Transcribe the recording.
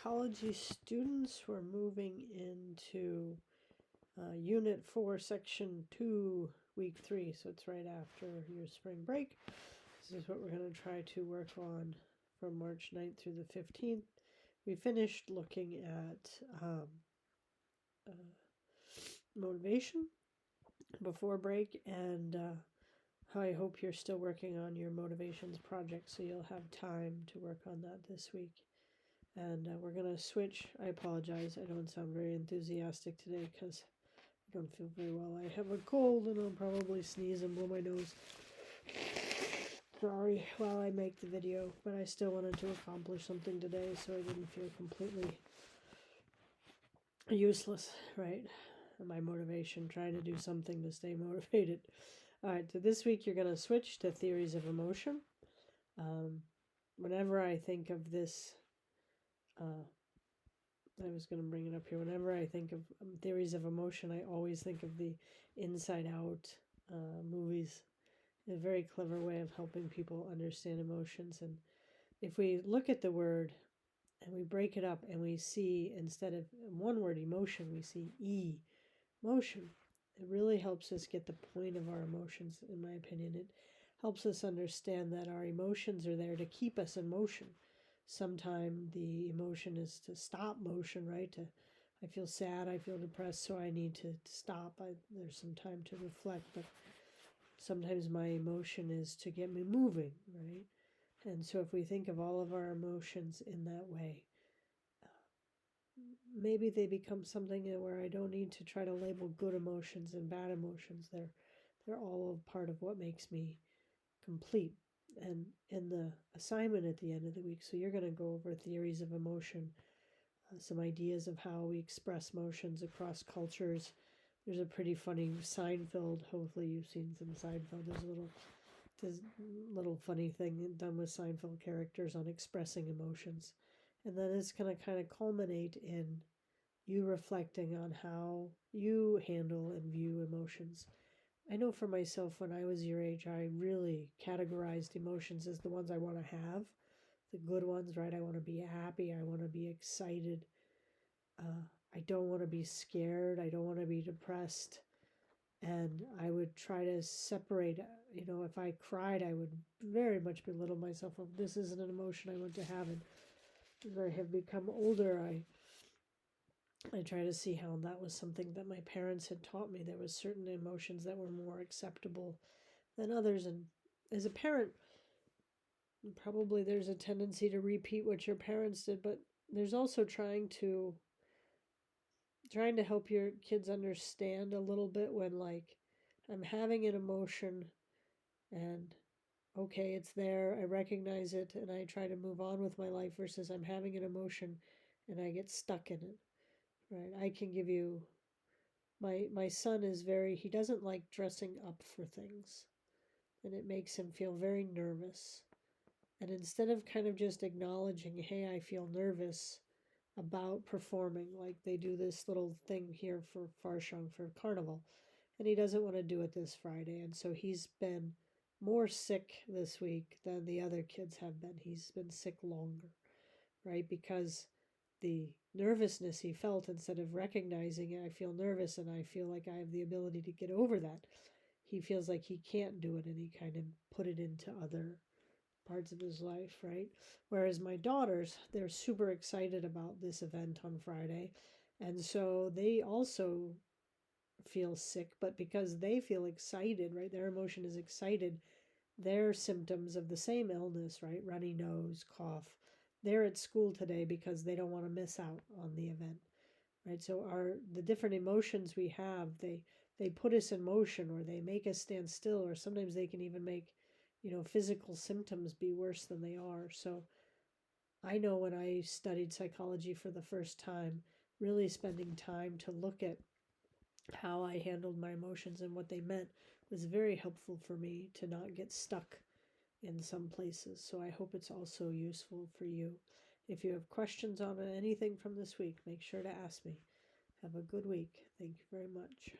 psychology students, we're moving into Unit 4, Section 2, Week 3. So it's right after your spring break. This is what we're going to try to work on from March 9th through the 15th. We finished looking at motivation before break, and I hope you're still working on your motivations project, so you'll have time to work on that this week. And we're going to switch. I apologize. I don't sound very enthusiastic today because I don't feel very well. I have a cold and I'll probably sneeze and blow my nose. Sorry while I make the video, but I still wanted to accomplish something today, so I didn't feel completely useless, right? My motivation, trying to do something to stay motivated. All right, so this week you're going to switch to theories of emotion. Whenever I think of this, I was going to bring it up here. Whenever I think of theories of emotion, I always think of the Inside Out movies. A very clever way of helping people understand emotions. And if we look at the word and we break it up and we see, instead of one word emotion, we see motion. It really helps us get the point of our emotions, in my opinion. It helps us understand that our emotions are there to keep us in motion. Sometimes the emotion is to stop motion, right? I feel sad, I feel depressed, so I need to stop. There's some time to reflect, but sometimes my emotion is to get me moving, right? And so if we think of all of our emotions in that way, maybe they become something where I don't need to try to label good emotions and bad emotions. They're all a part of what makes me complete. And in the assignment at the end of the week, so you're going to go over theories of emotion, some ideas of how we express emotions across cultures. There's a pretty funny Seinfeld. Hopefully you've seen some Seinfeld. There's a little funny thing done with Seinfeld characters on expressing emotions. And then it's going to kind of culminate in you reflecting on how you handle and view emotions. I know for myself, when I was your age, I really categorized emotions as the ones I want to have, the good ones, right? I want to be happy. I want to be excited. I don't want to be scared. I don't want to be depressed. And I would try to separate, if I cried, I would very much belittle myself. Of this isn't an emotion I want to have. And as I have become older, I try to see how that was something that my parents had taught me. There was certain emotions that were more acceptable than others. And as a parent, probably there's a tendency to repeat what your parents did, but there's also trying to help your kids understand a little bit when, like, I'm having an emotion and okay, it's there, I recognize it, and I try to move on with my life, versus I'm having an emotion and I get stuck in it, right? I can give you my son is he doesn't like dressing up for things, and it makes him feel very nervous. And instead of kind of just acknowledging, hey, I feel nervous about performing, like they do this little thing here for Farshang for Carnival, and he doesn't want to do it this Friday. And so he's been more sick this week than the other kids have been. He's been sick longer, right? Because the nervousness he felt, instead of recognizing I feel nervous and I feel like I have the ability to get over that, he feels like he can't do it, and he kind of put it into other parts of his life, right? Whereas my daughters, they're super excited about this event on Friday. And so they also feel sick, but because they feel excited, right? Their emotion is excited. Their symptoms of the same illness, right? Runny nose, cough. They're at school today because they don't want to miss out on the event, right? So the different emotions we have, they put us in motion, or they make us stand still, or sometimes they can even make physical symptoms be worse than they are. So I know when I studied psychology for the first time, really spending time to look at how I handled my emotions and what they meant was very helpful for me to not get stuck in some places. So I hope it's also useful for you. If you have questions on anything from this week, make sure to ask me. Have a good week. Thank you very much.